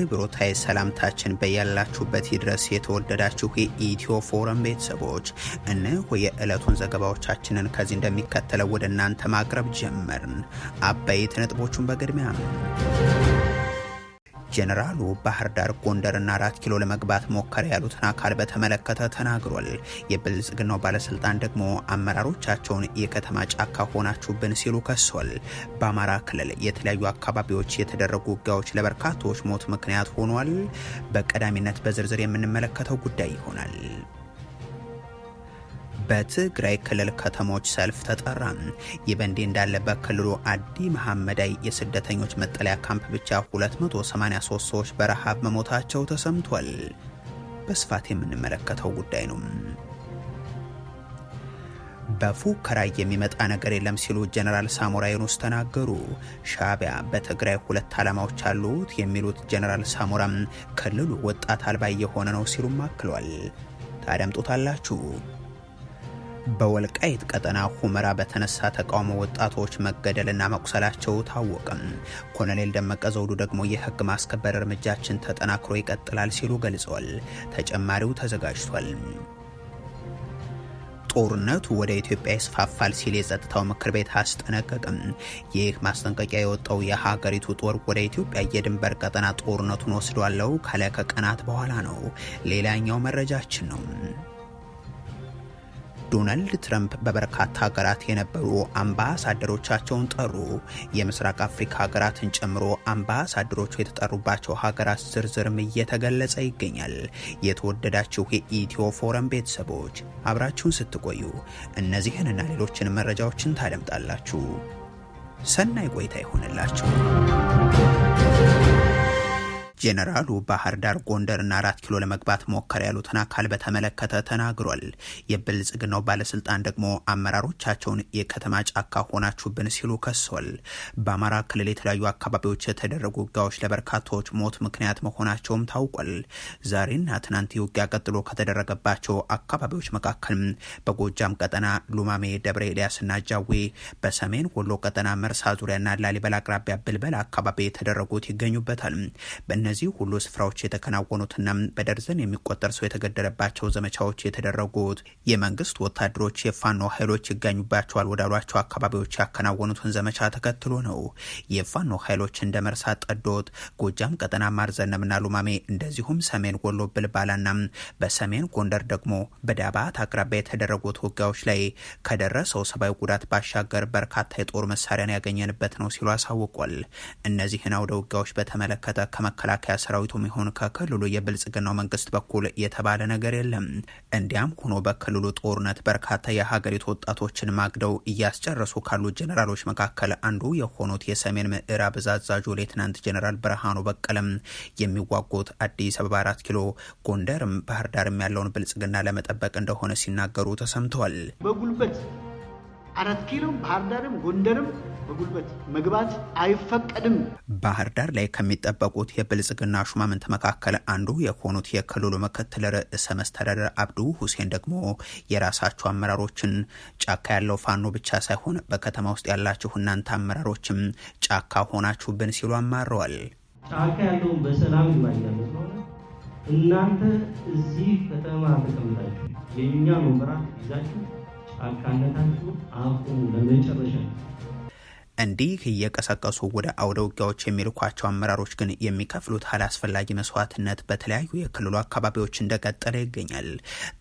አክብሮታዊ ሰላምታችን በያላችሁበት ይድረስ። የተወደዳችሁ የኢትዮ ፎረም ቤተሰቦች እነሆ የዕለቱን ዘገባዎቻችንን ከዚህ እንደሚከተለው ወደ እናንተ ማቅረብ ጀመርን። አበይት ነጥቦቹን በቅድሚያ ጀነራሉ ባህር ዳር፣ ጎንደርና 4 ኪሎ ለመግባት ሞከረ ያሉትን አካል በተመለከተ ተናግሯል። የብልጽግናው ባለስልጣን ደግሞ አመራሮቻቸውን የከተማ ጫካ ሆናችሁብን ሲሉ ከሷል። በአማራ ክልል የተለያዩ አካባቢዎች የተደረጉ ውጊያዎች ለበርካቶች ሞት ምክንያት ሆኗል። በቀዳሚነት በዝርዝር የምንመለከተው ጉዳይ ይሆናል። በትግራይ ክልል ከተሞች ሰልፍ ተጠራ። ይህ በእንዲህ እንዳለ በክልሉ አዲ መሐመዳይ የስደተኞች መጠለያ ካምፕ ብቻ 283 ሰዎች በረሃብ መሞታቸው ተሰምቷል። በስፋት የምንመለከተው ጉዳይ ነው። በፉከራ የሚመጣ ነገር የለም ሲሉ ጀነራል ሳሞራ የኑስ ተናገሩ። ሻዕቢያ በትግራይ 2 ዓላማዎች አሉት የሚሉት ጀነራል ሳሞራም ክልሉ ወጣት አልባ የሆነ ነው ሲሉም አክሏል። ታደምጡታላችሁ። በወልቃይት ቀጠና ሁመራ በተነሳ ተቃውሞ ወጣቶች መገደልና መቁሰላቸው ታወቀም። ኮሎኔል ደመቀ ዘውዱ ደግሞ የህግ ማስከበር እርምጃችን ተጠናክሮ ይቀጥላል ሲሉ ገልጸዋል። ተጨማሪው ተዘጋጅቷል። ጦርነቱ ወደ ኢትዮጵያ ይስፋፋል ሲል የጸጥታው ምክር ቤት አስጠነቀቀም። ይህ ማስጠንቀቂያ የወጣው የሀገሪቱ ጦር ወደ ኢትዮጵያ የድንበር ቀጠና ጦርነቱን ወስዷለው ካለ ከቀናት በኋላ ነው። ሌላኛው መረጃችን ነው። ዶናልድ ትራምፕ በበርካታ ሀገራት የነበሩ አምባሳደሮቻቸውን ጠሩ። የምስራቅ አፍሪካ ሀገራትን ጨምሮ አምባሳደሮቹ የተጠሩባቸው ሀገራት ዝርዝርም እየተገለጸ ይገኛል። የተወደዳችሁ የኢትዮ ፎረም ቤተሰቦች አብራችሁን ስትቆዩ እነዚህንና ሌሎችን መረጃዎችን ታደምጣላችሁ። ሰናይ ቆይታ ይሆንላችሁ። ጀነራሉ ባህር ዳር፣ ጎንደርና 4 ኪሎ ለመግባት ሞከረ ያሉትን አካል በተመለከተ ተናግሯል። የብልጽግናው ባለስልጣን ደግሞ አመራሮቻቸውን የከተማ ጫካ ሆናችሁብን ሲሉ ከሷል። በአማራ ክልል የተለያዩ አካባቢዎች የተደረጉ ውጊያዎች ለበርካቶች ሞት ምክንያት መሆናቸውም ታውቋል። ዛሬና ትናንት ውጊያ ቀጥሎ ከተደረገባቸው አካባቢዎች መካከል በጎጃም ቀጠና ሉማሜ፣ ደብረ ኤልያስና ጃዌ፣ በሰሜን ወሎ ቀጠና መርሳ ዙሪያና ላሊበላ አቅራቢያ ብልበላ አካባቢ የተደረጉት ይገኙበታል። እነዚህ ሁሉ ስፍራዎች የተከናወኑትና በደርዘን የሚቆጠር ሰው የተገደለባቸው ዘመቻዎች የተደረጉት የመንግስት ወታደሮች የፋኖ ኃይሎች ይገኙባቸዋል ወዳሏቸው አካባቢዎች ያከናወኑትን ዘመቻ ተከትሎ ነው። የፋኖ ኃይሎች እንደ መርሳ፣ ጠዶት፣ ጎጃም ቀጠና ማርዘነምና ሉማሜ እንደዚሁም ሰሜን ወሎ ብልባላና በሰሜን ጎንደር ደግሞ በዳባት አቅራቢያ የተደረጉት ውጊያዎች ላይ ከደረሰው ሰብአዊ ጉዳት ባሻገር በርካታ የጦር መሳሪያን ያገኘንበት ነው ሲሉ አሳውቋል። እነዚህን አውደ ውጊያዎች በተመለከተ ከመከላከያ ሰራዊቱም ይሁን ከክልሉ የብልጽግናው መንግስት በኩል የተባለ ነገር የለም። እንዲያም ሆኖ በክልሉ ጦርነት በርካታ የሀገሪቱ ወጣቶችን ማግደው እያስጨረሱ ካሉ ጀነራሎች መካከል አንዱ የሆኑት የሰሜን ምዕራብ እዝ አዛዡ ሌትናንት ጀነራል ብርሃኑ በቀለም የሚዋጉት አዲስ አበባ፣ 4 ኪሎ፣ ጎንደርም ባህር ዳርም ያለውን ብልጽግና ለመጠበቅ እንደሆነ ሲናገሩ ተሰምተዋል። በጉልበት 4 ኪሎ ባህር ዳርም ጎንደርም በጉልበት መግባት አይፈቀድም። ባህር ዳር ላይ ከሚጠበቁት የብልጽግና ሹማምንት መካከል አንዱ የሆኑት የክልሉ ምክትል ርዕሰ መስተዳደር አብዱ ሁሴን ደግሞ የራሳቸው አመራሮችን ጫካ ያለው ፋኖ ብቻ ሳይሆን በከተማ ውስጥ ያላችሁ እናንተ አመራሮችም ጫካ ሆናችሁብን ሲሉ አማረዋል። ጫካ ያለውን በሰላም ይማኛል ስለሆነ እናንተ እዚህ ከተማ ተቀምጣችሁ የኛ መምራት ይዛችሁ ጫካነታችሁ አቁሙ ለመጨረሻ። እንዲህ እየቀሰቀሱ ወደ አውደ ውጊያዎች የሚልኳቸው አመራሮች ግን የሚከፍሉት አላስፈላጊ መስዋዕትነት በተለያዩ የክልሉ አካባቢዎች እንደቀጠለ ይገኛል።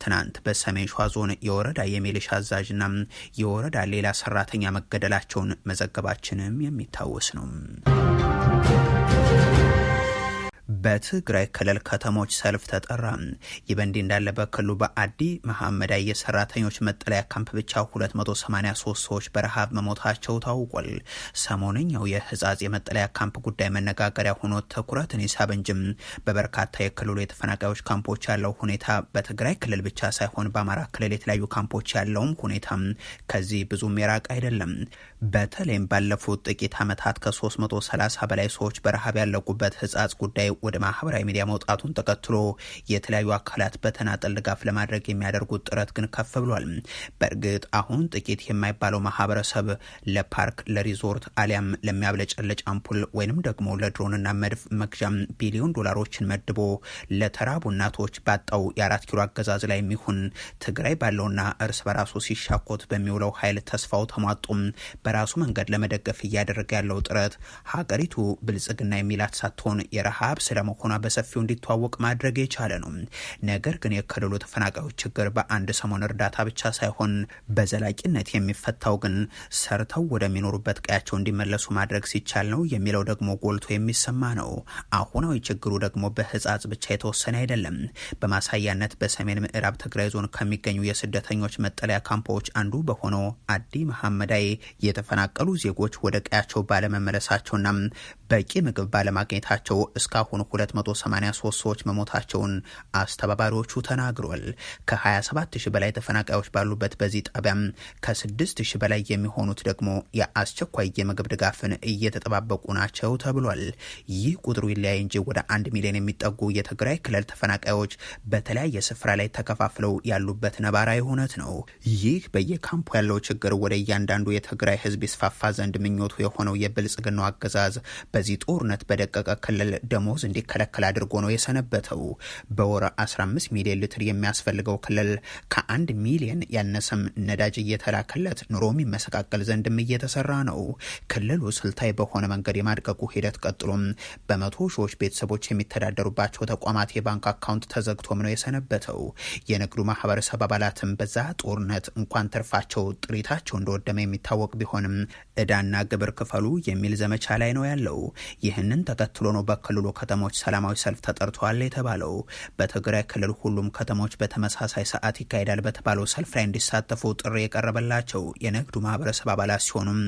ትናንት በሰሜን ሸዋ ዞን የወረዳ የሚሊሻ አዛዥና የወረዳ ሌላ ሰራተኛ መገደላቸውን መዘገባችንም የሚታወስ ነው። በትግራይ ክልል ከተሞች ሰልፍ ተጠራ። ይህ በእንዲህ እንዳለ በክልሉ በአዲ መሐመዳይ የሰራተኞች መጠለያ ካምፕ ብቻ 283 ሰዎች በረሃብ መሞታቸው ታውቋል። ሰሞነኛው የህጻጽ የመጠለያ ካምፕ ጉዳይ መነጋገሪያ ሆኖ ትኩረትን ይሳብ እንጂም በበርካታ የክልሉ የተፈናቃዮች ካምፖች ያለው ሁኔታ በትግራይ ክልል ብቻ ሳይሆን በአማራ ክልል የተለያዩ ካምፖች ያለውም ሁኔታ ከዚህ ብዙም የራቅ አይደለም። በተለይም ባለፉት ጥቂት ዓመታት ከ330 በላይ ሰዎች በረሃብ ያለቁበት ህጻጽ ጉዳይ ወደ ማህበራዊ ሚዲያ መውጣቱን ተከትሎ የተለያዩ አካላት በተናጠል ድጋፍ ለማድረግ የሚያደርጉት ጥረት ግን ከፍ ብሏል። በእርግጥ አሁን ጥቂት የማይባለው ማህበረሰብ ለፓርክ፣ ለሪዞርት አሊያም ለሚያብለጨለጭ አምፑል ወይንም ደግሞ ለድሮንና መድፍ መግዣም ቢሊዮን ዶላሮችን መድቦ ለተራቡ እናቶች ባጣው የ4 ኪሎ አገዛዝ ላይ የሚሆን ትግራይ ባለውና እርስ በራሱ ሲሻኮት በሚውለው ኃይል ተስፋው ተሟጡም በራሱ መንገድ ለመደገፍ እያደረገ ያለው ጥረት ሀገሪቱ ብልጽግና የሚላት ሳትሆን የረሃብ ስለመሆኗ በሰፊው እንዲተዋወቅ ማድረግ የቻለ ነው። ነገር ግን የክልሉ ተፈናቃዮች ችግር በአንድ ሰሞን እርዳታ ብቻ ሳይሆን በዘላቂነት የሚፈታው ግን ሰርተው ወደሚኖሩበት ቀያቸው እንዲመለሱ ማድረግ ሲቻል ነው የሚለው ደግሞ ጎልቶ የሚሰማ ነው። አሁናዊ ችግሩ ደግሞ በህጻጽ ብቻ የተወሰነ አይደለም። በማሳያነት በሰሜን ምዕራብ ትግራይ ዞን ከሚገኙ የስደተኞች መጠለያ ካምፖች አንዱ በሆነው አዲ መሐመዳይ የተፈናቀሉ ዜጎች ወደ ቀያቸው ባለመመለሳቸውና በቂ ምግብ ባለማግኘታቸው እስካሁን 283 ሰዎች መሞታቸውን አስተባባሪዎቹ ተናግሯል። ከ27000 በላይ ተፈናቃዮች ባሉበት በዚህ ጣቢያም ከ6000 በላይ የሚሆኑት ደግሞ የአስቸኳይ የምግብ ድጋፍን እየተጠባበቁ ናቸው ተብሏል። ይህ ቁጥሩ ይለያይ እንጂ ወደ 1 ሚሊዮን የሚጠጉ የትግራይ ክልል ተፈናቃዮች በተለያየ ስፍራ ላይ ተከፋፍለው ያሉበት ነባራዊ ሁነት ነው። ይህ በየካምፑ ያለው ችግር ወደ እያንዳንዱ የትግራይ ህዝብ ይስፋፋ ዘንድ ምኞቱ የሆነው የብልጽግናው አገዛዝ በዚህ ጦርነት በደቀቀ ክልል ደሞዝ እንዲከለከል አድርጎ ነው የሰነበተው። በወር 15 ሚሊዮን ሊትር የሚያስፈልገው ክልል ከ1 ሚሊዮን ያነሰም ነዳጅ እየተላከለት ኑሮ የሚመሰቃቀል ዘንድም እየተሰራ ነው። ክልሉ ስልታዊ በሆነ መንገድ የማድቀቁ ሂደት ቀጥሎም በመቶ ሺዎች ቤተሰቦች የሚተዳደሩባቸው ተቋማት የባንክ አካውንት ተዘግቶም ነው የሰነበተው። የንግዱ ማህበረሰብ አባላትም በዛ ጦርነት እንኳን ተርፋቸው ጥሪታቸው እንደወደመ የሚታወቅ ቢሆንም እዳና ግብር ክፈሉ የሚል ዘመቻ ላይ ነው ያለው። ይህንን ተከትሎ ነው በክልሉ ከተሞች ሰላማዊ ሰልፍ ተጠርቷል የተባለው። በትግራይ ክልል ሁሉም ከተሞች በተመሳሳይ ሰዓት ይካሄዳል በተባለው ሰልፍ ላይ እንዲሳተፉ ጥሪ የቀረበላቸው የንግዱ ማህበረሰብ አባላት ሲሆኑም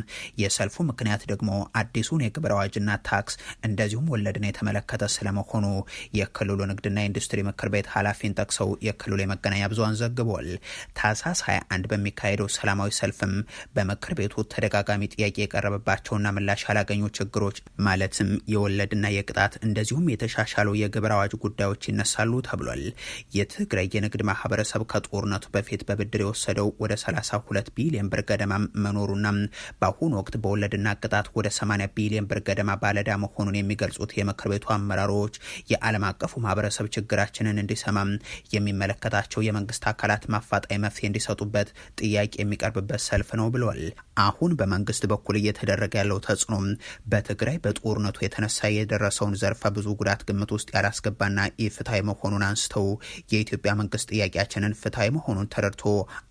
የሰልፉ ምክንያት ደግሞ አዲሱን የግብር አዋጅና ታክስ እንደዚሁም ወለድን የተመለከተ ስለመሆኑ የክልሉ ንግድና ኢንዱስትሪ ምክር ቤት ኃላፊን ጠቅሰው የክልሉ የመገናኛ ብዙሃን ዘግቧል። ታህሳስ 21 በሚካሄደው ሰላማዊ ሰልፍም በምክር ቤቱ ተደጋጋሚ ጥያቄ የቀረበባቸውና ምላሽ ያላገኙ ችግሮች ማለትም የወለድና የቅጣት እንደዚሁም የተሻሻለው የግብር አዋጅ ጉዳዮች ይነሳሉ ተብሏል። የትግራይ የንግድ ማህበረሰብ ከጦርነቱ በፊት በብድር የወሰደው ወደ 32 ቢሊዮን ብር ገደማ መኖሩና በአሁኑ ወቅት በወለድና ቅጣት ወደ 80 ቢሊዮን ብር ገደማ ባለዳ መሆኑን የሚገልጹት የምክር ቤቱ አመራሮች የዓለም አቀፉ ማህበረሰብ ችግራችንን እንዲሰማ የሚመለከታቸው የመንግስት አካላት ማፋጣኝ መፍትሄ እንዲሰጡበት ጥያቄ የሚቀርብበት ሰልፍ ነው ብለዋል። አሁን በመንግስት በኩል እየተደረገ ያለው ተጽዕኖ በትግራይ በጦርነቱ የተነሳ የደረሰውን ዘርፈ ብዙ ጉዳት ግምት ውስጥ ያላስገባና ኢፍትሐዊ መሆኑን አንስተው የኢትዮጵያ መንግስት ጥያቄያችንን ፍትሐዊ መሆኑን ተረድቶ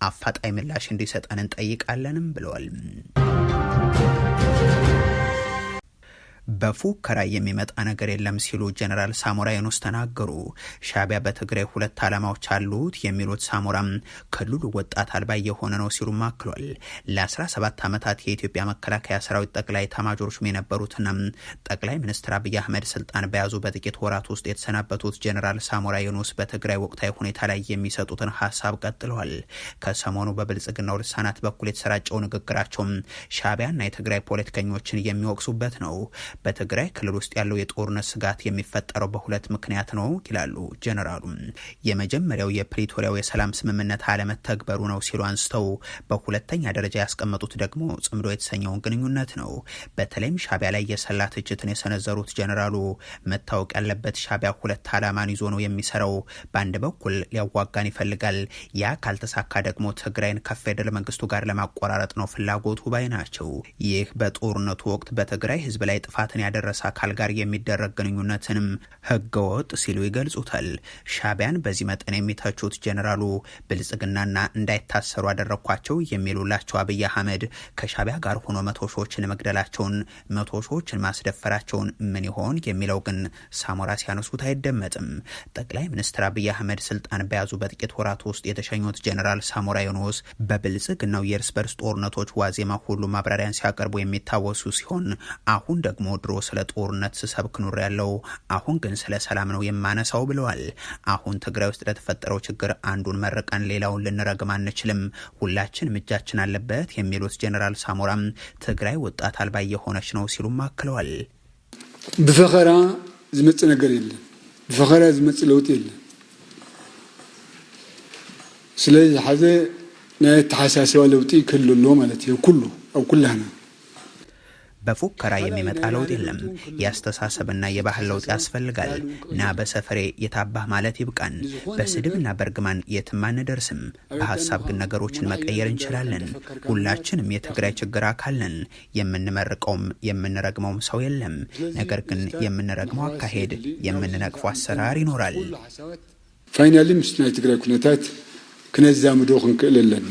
አፋጣኝ ምላሽ እንዲሰጠን እንጠይቃለንም ብለዋል። በፉከራ የሚመጣ ነገር የለም ሲሉ ጀነራል ሳሞራ የኑስ ተናገሩ። ሻዕቢያ በትግራይ 2 ዓላማዎች አሉት የሚሉት ሳሞራም ክልሉ ወጣት አልባ የሆነ ነው ሲሉ አክሏል። ለ17 ዓመታት የኢትዮጵያ መከላከያ ሰራዊት ጠቅላይ ኤታማዦር ሹም የነበሩትና ጠቅላይ ሚኒስትር አብይ አህመድ ስልጣን በያዙ በጥቂት ወራት ውስጥ የተሰናበቱት ጀነራል ሳሞራ የኑስ በትግራይ ወቅታዊ ሁኔታ ላይ የሚሰጡትን ሀሳብ ቀጥለዋል። ከሰሞኑ በብልጽግናው ልሳናት በኩል የተሰራጨው ንግግራቸውም ሻዕቢያና የትግራይ ፖለቲከኞችን የሚወቅሱበት ነው። በትግራይ ክልል ውስጥ ያለው የጦርነት ስጋት የሚፈጠረው በሁለት ምክንያት ነው ይላሉ ጀነራሉ። የመጀመሪያው የፕሪቶሪያው የሰላም ስምምነት አለመተግበሩ ነው ሲሉ አንስተው በሁለተኛ ደረጃ ያስቀመጡት ደግሞ ጽምዶ የተሰኘውን ግንኙነት ነው። በተለይም ሻዕቢያ ላይ የሰላ ትችትን የሰነዘሩት ጀነራሉ መታወቅ ያለበት ሻዕቢያ 2 ዓላማን ይዞ ነው የሚሰራው። በአንድ በኩል ሊያዋጋን ይፈልጋል፣ ያ ካልተሳካ ደግሞ ትግራይን ከፌደራል መንግስቱ ጋር ለማቆራረጥ ነው ፍላጎቱ ባይ ናቸው። ይህ በጦርነቱ ወቅት በትግራይ ህዝብ ላይ ጥፋትን ያደረሰ አካል ጋር የሚደረግ ግንኙነትንም ህገወጥ ሲሉ ይገልጹታል። ሻዕቢያን በዚህ መጠን የሚተቹት ጀነራሉ ብልጽግናና እንዳይታሰሩ አደረኳቸው የሚሉላቸው አብይ አህመድ ከሻዕቢያ ጋር ሆኖ 100 ሺዎችን መግደላቸውን፣ 100 ሺዎችን ማስደፈራቸውን ምን ይሆን የሚለው ግን ሳሞራ ሲያነሱት አይደመጥም። ጠቅላይ ሚኒስትር አብይ አህመድ ስልጣን በያዙ በጥቂት ወራት ውስጥ የተሸኙት ጀነራል ሳሞራ የኑስ በብልጽግናው የእርስ በርስ ጦርነቶች ዋዜማ ሁሉ ማብራሪያን ሲያቀርቡ የሚታወሱ ሲሆን አሁን ደግሞ ድሮ ስለ ጦርነት ስሰብክ ኑር ያለው አሁን ግን ስለ ሰላም ነው የማነሳው ብለዋል። አሁን ትግራይ ውስጥ ለተፈጠረው ችግር አንዱን መርቀን ሌላውን ልንረግም አንችልም፣ ሁላችንም እጃችን አለበት የሚሉት ጀነራል ሳሞራም ትግራይ ወጣት አልባ የሆነች ነው ሲሉም አክለዋል። ብፈኸራ ዝመጽ ነገር የለን በፈኸራ ዝመጽ ለውጥ የለን ስለዚህ ሐዘ ናይ ተሐሳሰባ ለውጥ ይክልሎ ማለት ይኩሉ አው ኩላና በፉከራ የሚመጣ ለውጥ የለም። ያስተሳሰብና የባህል ለውጥ ያስፈልጋል። ና በሰፈሬ የታባህ ማለት ይብቃን። በስድብና በርግማን የትም አንደርስም። በሐሳብ ግን ነገሮችን መቀየር እንችላለን። ሁላችንም የትግራይ ችግር አካል ነን። የምንመርቀውም የምንረግመውም ሰው የለም። ነገር ግን የምንረግመው አካሄድ፣ የምንነቅፈው አሰራር ይኖራል። ፋይናሊ ምስና የትግራይ ኩነታት ክነዛምዶ ክንክእለለን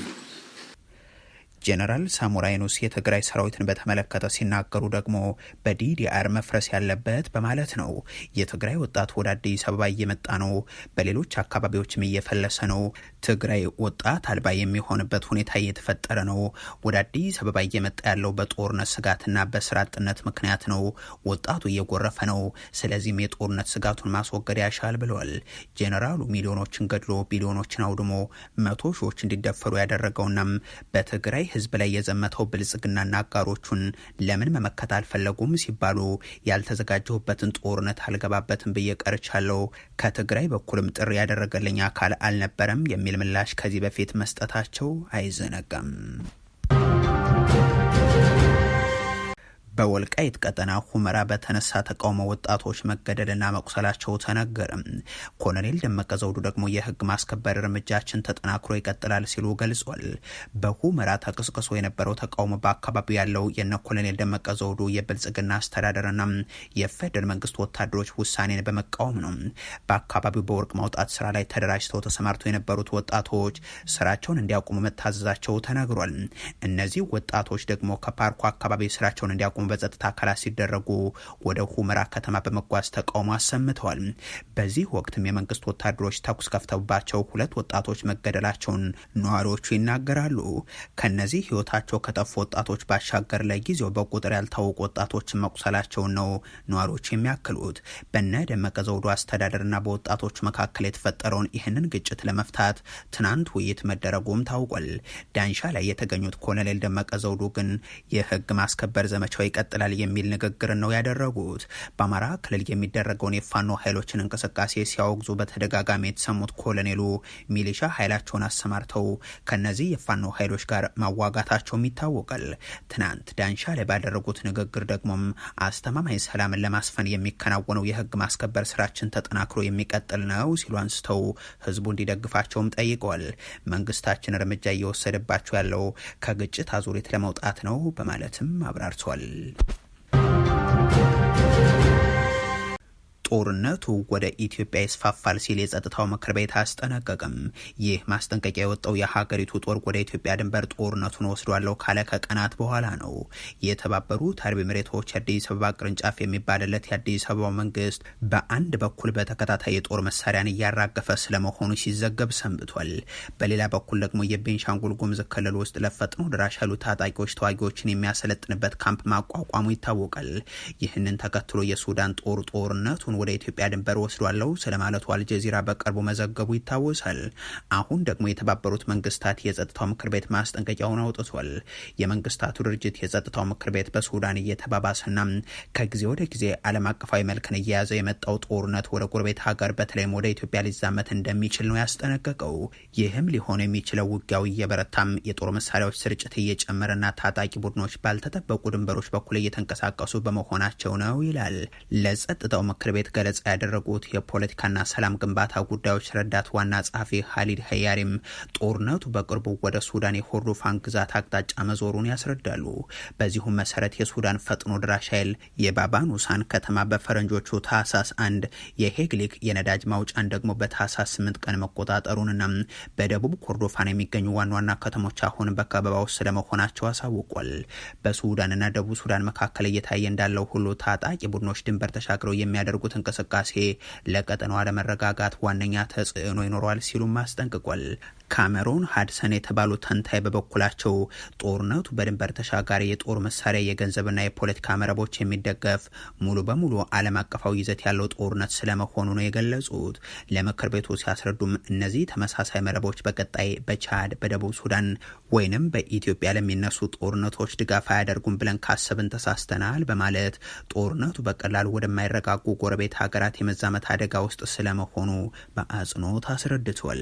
ጄኔራል ሳሞራ የኑስ የትግራይ ሰራዊትን በተመለከተ ሲናገሩ ደግሞ በዲዲአር መፍረስ ያለበት በማለት ነው። የትግራይ ወጣት ወደ አዲስ አበባ እየመጣ ነው፣ በሌሎች አካባቢዎችም እየፈለሰ ነው። ትግራይ ወጣት አልባ የሚሆንበት ሁኔታ እየተፈጠረ ነው። ወደ አዲስ አበባ እየመጣ ያለው በጦርነት ስጋትና በስራ አጥነት ምክንያት ነው። ወጣቱ እየጎረፈ ነው። ስለዚህም የጦርነት ስጋቱን ማስወገድ ያሻል ብለዋል። ጄኔራሉ ሚሊዮኖችን ገድሎ ቢሊዮኖችን አውድሞ 100 ሺዎች እንዲደፈሩ ያደረገውናም በትግራይ ህዝብ ላይ የዘመተው ብልጽግናና አጋሮቹን ለምን መመከት አልፈለጉም ሲባሉ ያልተዘጋጀሁበትን ጦርነት አልገባበትም ብዬ ቀርቻለሁ። ከትግራይ በኩልም ጥሪ ያደረገልኝ አካል አልነበረም የሚል ምላሽ ከዚህ በፊት መስጠታቸው አይዘነጋም። በወልቃይት ቀጠና ሁመራ በተነሳ ተቃውሞ ወጣቶች መገደልና መቁሰላቸው ተነገረ። ኮሎኔል ደመቀ ዘውዱ ደግሞ የህግ ማስከበር እርምጃችን ተጠናክሮ ይቀጥላል ሲሉ ገልጿል። በሁመራ ተቀስቅሶ የነበረው ተቃውሞ በአካባቢው ያለው የነ ኮሎኔል ደመቀ ዘውዱ የብልጽግና አስተዳደርና የፌደራል መንግስት ወታደሮች ውሳኔን በመቃወም ነው። በአካባቢው በወርቅ ማውጣት ስራ ላይ ተደራጅተው ተሰማርተው የነበሩት ወጣቶች ስራቸውን እንዲያቆሙ መታዘዛቸው ተነግሯል። እነዚህ ወጣቶች ደግሞ ከፓርኩ አካባቢ ስራቸውን እንዲያቆሙ በጸጥታ አካላት ሲደረጉ ወደ ሁመራ ከተማ በመጓዝ ተቃውሞ አሰምተዋል። በዚህ ወቅትም የመንግስት ወታደሮች ተኩስ ከፍተውባቸው 2 ወጣቶች መገደላቸውን ነዋሪዎቹ ይናገራሉ። ከነዚህ ህይወታቸው ከጠፉ ወጣቶች ባሻገር ለጊዜው በቁጥር ያልታወቁ ወጣቶችን መቁሰላቸውን ነው ነዋሪዎቹ የሚያክሉት። በነ ደመቀ ዘውዱ አስተዳደርና በወጣቶቹ መካከል የተፈጠረውን ይህንን ግጭት ለመፍታት ትናንት ውይይት መደረጉም ታውቋል። ዳንሻ ላይ የተገኙት ኮሎኔል ደመቀ ዘውዱ ግን የህግ ማስከበር ዘመቻው ይቀጥላል የሚል ንግግር ነው ያደረጉት። በአማራ ክልል የሚደረገውን የፋኖ ኃይሎችን እንቅስቃሴ ሲያወግዙ በተደጋጋሚ የተሰሙት ኮሎኔሉ ሚሊሻ ኃይላቸውን አሰማርተው ከነዚህ የፋኖ ኃይሎች ጋር ማዋጋታቸውም ይታወቃል። ትናንት ዳንሻ ላይ ባደረጉት ንግግር ደግሞም አስተማማኝ ሰላምን ለማስፈን የሚከናወነው የህግ ማስከበር ስራችን ተጠናክሮ የሚቀጥል ነው ሲሉ አንስተው ህዝቡ እንዲደግፋቸውም ጠይቀዋል። መንግስታችን እርምጃ እየወሰደባቸው ያለው ከግጭት አዙሪት ለመውጣት ነው በማለትም አብራርተዋል። ጦርነቱ ወደ ኢትዮጵያ ይስፋፋል ሲል የጸጥታው ምክር ቤት አስጠነቀቀም። ይህ ማስጠንቀቂያ የወጣው የሀገሪቱ ጦር ወደ ኢትዮጵያ ድንበር ጦርነቱን ወስዷለው ካለ ከቀናት በኋላ ነው። የተባበሩት አረብ ኤሚሬቶች የአዲስ አበባ ቅርንጫፍ የሚባልለት የአዲስ አበባው መንግስት በአንድ በኩል በተከታታይ የጦር መሳሪያን እያራገፈ ስለመሆኑ ሲዘገብ ሰንብቷል። በሌላ በኩል ደግሞ የቤንሻንጉል ጉሙዝ ክልል ውስጥ ለፈጥኖ ደራሽ ኃይሉ ታጣቂዎች ተዋጊዎችን የሚያሰለጥንበት ካምፕ ማቋቋሙ ይታወቃል። ይህንን ተከትሎ የሱዳን ጦር ጦርነቱን ወደ ኢትዮጵያ ድንበር ወስዷለው ስለማለቱ አልጀዚራ በቅርቡ መዘገቡ ይታወሳል። አሁን ደግሞ የተባበሩት መንግስታት የጸጥታው ምክር ቤት ማስጠንቀቂያውን አውጥቷል። የመንግስታቱ ድርጅት የጸጥታው ምክር ቤት በሱዳን እየተባባሰና ከጊዜ ወደ ጊዜ ዓለም አቀፋዊ መልክን እየያዘ የመጣው ጦርነት ወደ ጎረቤት ሀገር በተለይም ወደ ኢትዮጵያ ሊዛመት እንደሚችል ነው ያስጠነቀቀው። ይህም ሊሆን የሚችለው ውጊያው እየበረታም የጦር መሳሪያዎች ስርጭት እየጨመረና ታጣቂ ቡድኖች ባልተጠበቁ ድንበሮች በኩል እየተንቀሳቀሱ በመሆናቸው ነው ይላል። ለጸጥታው ምክር ቤት ገለጻ ያደረጉት የፖለቲካና ሰላም ግንባታ ጉዳዮች ረዳት ዋና ጸሐፊ ሀሊድ ሀያሪም ጦርነቱ በቅርቡ ወደ ሱዳን የኮርዶፋን ግዛት አቅጣጫ መዞሩን ያስረዳሉ። በዚሁም መሰረት የሱዳን ፈጥኖ ድራሽ ኃይል የባባኑሳን ከተማ በፈረንጆቹ ታህሳስ 1 የሄግሊክ የነዳጅ ማውጫን ደግሞ በታህሳስ 8 ቀን መቆጣጠሩንና በደቡብ ኮርዶፋን የሚገኙ ዋና ዋና ከተሞች አሁን በከበባ ውስጥ ስለመሆናቸው አሳውቋል። በሱዳንና ደቡብ ሱዳን መካከል እየታየ እንዳለው ሁሉ ታጣቂ ቡድኖች ድንበር ተሻግረው የሚያደርጉት እንቅስቃሴ ለቀጠናው አለመረጋጋት ዋነኛ ተጽዕኖ ይኖረዋል ሲሉም አስጠንቅቋል። ካሜሮን ሃድሰን የተባሉ ተንታኝ በበኩላቸው ጦርነቱ በድንበር ተሻጋሪ የጦር መሳሪያ የገንዘብና የፖለቲካ መረቦች የሚደገፍ ሙሉ በሙሉ ዓለም አቀፋዊ ይዘት ያለው ጦርነት ስለመሆኑ ነው የገለጹት። ለምክር ቤቱ ሲያስረዱም እነዚህ ተመሳሳይ መረቦች በቀጣይ በቻድ፣ በደቡብ ሱዳን ወይንም በኢትዮጵያ ለሚነሱ ጦርነቶች ድጋፍ አያደርጉም ብለን ካሰብን ተሳስተናል በማለት ጦርነቱ በቀላሉ ወደማይረጋጉ ጎረቤት ጎረቤት ሀገራት የመዛመት አደጋ ውስጥ ስለመሆኑ በአጽንኦት አስረድቷል።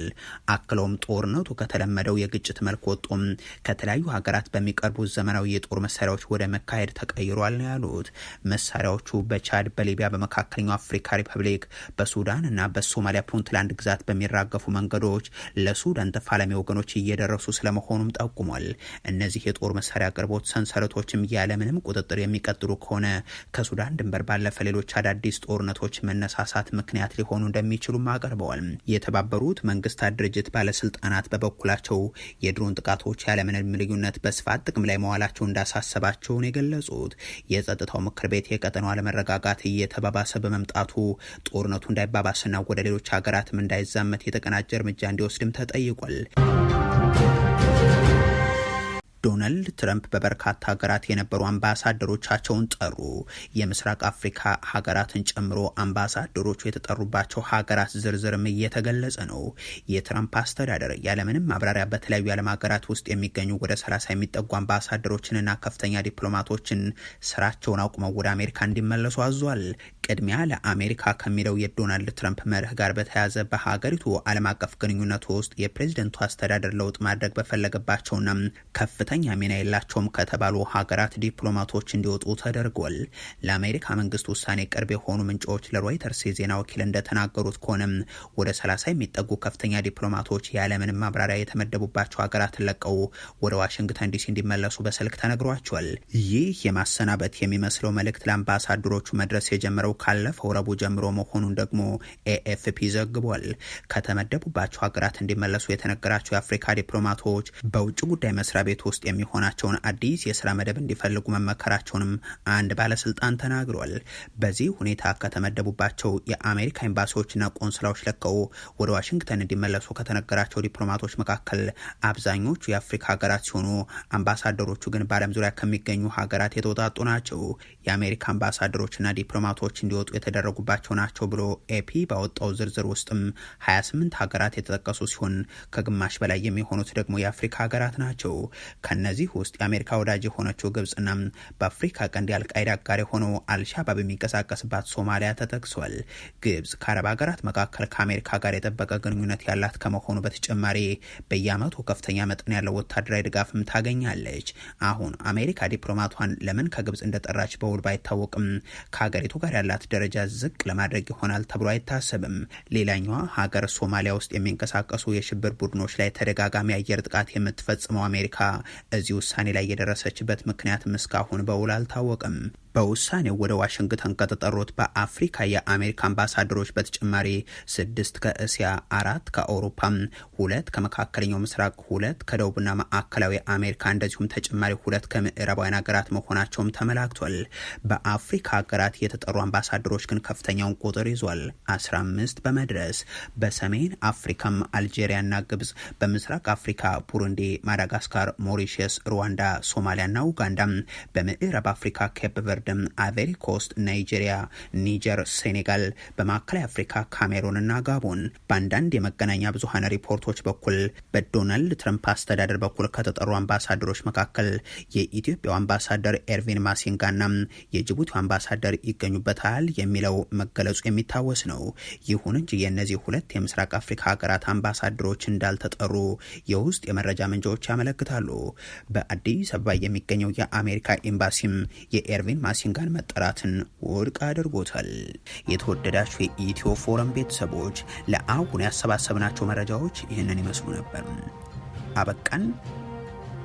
አክሎም ጦርነቱ ከተለመደው የግጭት መልክ ወጥቶም ከተለያዩ ሀገራት በሚቀርቡ ዘመናዊ የጦር መሳሪያዎች ወደ መካሄድ ተቀይሯል ነው ያሉት። መሳሪያዎቹ በቻድ፣ በሊቢያ፣ በመካከለኛው አፍሪካ ሪፐብሊክ፣ በሱዳን እና በሶማሊያ ፑንትላንድ ግዛት በሚራገፉ መንገዶች ለሱዳን ተፋላሚ ወገኖች እየደረሱ ስለመሆኑም ጠቁሟል። እነዚህ የጦር መሳሪያ አቅርቦት ሰንሰለቶችም ያለምንም ቁጥጥር የሚቀጥሉ ከሆነ ከሱዳን ድንበር ባለፈ ሌሎች አዳዲስ ጦርነቶች መነሳሳት ምክንያት ሊሆኑ እንደሚችሉም አቀርበዋል። የተባበሩት መንግስታት ድርጅት ባለስልጣናት በበኩላቸው የድሮን ጥቃቶች ያለምንም ልዩነት በስፋት ጥቅም ላይ መዋላቸው እንዳሳሰባቸውን የገለጹት የጸጥታው ምክር ቤት የቀጠናው አለመረጋጋት እየተባባሰ በመምጣቱ ጦርነቱ እንዳይባባስና ወደ ሌሎች ሀገራትም እንዳይዛመት የተቀናጀ እርምጃ እንዲወስድም ተጠይቋል። ዶናልድ ትራምፕ በበርካታ ሀገራት የነበሩ አምባሳደሮቻቸውን ጠሩ። የምስራቅ አፍሪካ ሀገራትን ጨምሮ አምባሳደሮቹ የተጠሩባቸው ሀገራት ዝርዝርም እየተገለጸ ነው። የትራምፕ አስተዳደር ያለምንም ማብራሪያ በተለያዩ የዓለም ሀገራት ውስጥ የሚገኙ ወደ 30 የሚጠጉ አምባሳደሮችንና ከፍተኛ ዲፕሎማቶችን ስራቸውን አቁመው ወደ አሜሪካ እንዲመለሱ አዟል። ቅድሚያ ለአሜሪካ ከሚለው የዶናልድ ትራምፕ መርህ ጋር በተያያዘ በሀገሪቱ ዓለም አቀፍ ግንኙነት ውስጥ የፕሬዝደንቱ አስተዳደር ለውጥ ማድረግ በፈለገባቸውና ከፍተኛ ሚና የላቸውም ከተባሉ ሀገራት ዲፕሎማቶች እንዲወጡ ተደርጓል። ለአሜሪካ መንግስት ውሳኔ ቅርብ የሆኑ ምንጮች ለሮይተርስ የዜና ወኪል እንደተናገሩት ከሆነም ወደ 30 የሚጠጉ ከፍተኛ ዲፕሎማቶች ያለምንም ማብራሪያ የተመደቡባቸው ሀገራትን ለቀው ወደ ዋሽንግተን ዲሲ እንዲመለሱ በስልክ ተነግሯቸዋል። ይህ የማሰናበት የሚመስለው መልእክት ለአምባሳደሮቹ መድረስ የጀመረው ካለፈው ረቡዕ ጀምሮ መሆኑን ደግሞ ኤኤፍፒ ዘግቧል። ከተመደቡባቸው ሀገራት እንዲመለሱ የተነገራቸው የአፍሪካ ዲፕሎማቶች በውጭ ጉዳይ መስሪያ ቤት ውስጥ የሚሆናቸውን አዲስ የስራ መደብ እንዲፈልጉ መመከራቸውንም አንድ ባለስልጣን ተናግሯል። በዚህ ሁኔታ ከተመደቡባቸው የአሜሪካ ኤምባሲዎችና ቆንስላዎች ለቀው ወደ ዋሽንግተን እንዲመለሱ ከተነገራቸው ዲፕሎማቶች መካከል አብዛኞቹ የአፍሪካ ሀገራት ሲሆኑ አምባሳደሮቹ ግን በዓለም ዙሪያ ከሚገኙ ሀገራት የተውጣጡ ናቸው። የአሜሪካ አምባሳደሮችና ዲፕሎማቶች እንዲወጡ የተደረጉባቸው ናቸው ብሎ ኤፒ ባወጣው ዝርዝር ውስጥም 28 ሀገራት የተጠቀሱ ሲሆን ከግማሽ በላይ የሚሆኑት ደግሞ የአፍሪካ ሀገራት ናቸው። ከነዚህ ውስጥ የአሜሪካ ወዳጅ የሆነችው ግብጽና በአፍሪካ ቀንድ የአልቃይዳ አጋር የሆነው አልሻባብ የሚንቀሳቀስባት ሶማሊያ ተጠቅሷል። ግብጽ ከአረብ ሀገራት መካከል ከአሜሪካ ጋር የጠበቀ ግንኙነት ያላት ከመሆኑ በተጨማሪ በየዓመቱ ከፍተኛ መጠን ያለው ወታደራዊ ድጋፍም ታገኛለች። አሁን አሜሪካ ዲፕሎማቷን ለምን ከግብጽ እንደጠራች በውል ባይታወቅም ከሀገሪቱ ጋር ያላት ደረጃ ዝቅ ለማድረግ ይሆናል ተብሎ አይታሰብም። ሌላኛዋ ሀገር ሶማሊያ ውስጥ የሚንቀሳቀሱ የሽብር ቡድኖች ላይ ተደጋጋሚ አየር ጥቃት የምትፈጽመው አሜሪካ እዚህ ውሳኔ ላይ የደረሰችበት ምክንያትም እስካሁን በውል አልታወቅም። በውሳኔው ወደ ዋሽንግተን ከተጠሩት በአፍሪካ የአሜሪካ አምባሳደሮች በተጨማሪ 6 ከእስያ፣ 4 ከአውሮፓ፣ 2 ከመካከለኛው ምስራቅ፣ 2 ከደቡብና ማዕከላዊ አሜሪካ እንደዚሁም ተጨማሪ 2 ከምዕራባውያን ሀገራት መሆናቸውም ተመላክቷል። በአፍሪካ ሀገራት የተጠሩ አምባሳደሮች ግን ከፍተኛውን ቁጥር ይዟል፣ 15 በመድረስ በሰሜን አፍሪካም አልጄሪያና ግብጽ፣ በምስራቅ አፍሪካ ቡሩንዲ፣ ማዳጋስካር፣ ሞሪሸስ፣ ሩዋንዳ፣ ሶማሊያና ኡጋንዳ፣ በምዕራብ አፍሪካ ኬፕ ቨርደ፣ አይቨሪ ኮስት፣ ናይጄሪያ፣ ኒጀር፣ ሴኔጋል፣ በማዕከላዊ አፍሪካ ካሜሩንና ጋቦን። በአንዳንድ የመገናኛ ብዙሃን ሪፖርቶች በኩል በዶናልድ ትራምፕ አስተዳደር በኩል ከተጠሩ አምባሳደሮች መካከል የኢትዮጵያው አምባሳደር ኤርቪን ማሲንጋና የጅቡቲው አምባሳደር ይገኙበታል የሚለው መገለጹ የሚታወስ ነው። ይሁን እንጂ የእነዚህ ሁለት የምስራቅ አፍሪካ ሀገራት አምባሳደሮች እንዳልተጠሩ የውስጥ የመረጃ ምንጮች ያመለክታሉ። በአዲስ አበባ የሚገኘው የአሜሪካ ኤምባሲም የኤርቪን ማሲንጋን መጠራትን ውድቅ አድርጎታል። የተወደዳችሁ የኢትዮ ፎረም ቤተሰቦች ለአሁን ያሰባሰብናቸው መረጃዎች ይህንን ይመስሉ ነበር። አበቃን።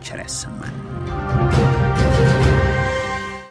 ቸር ያሰማን።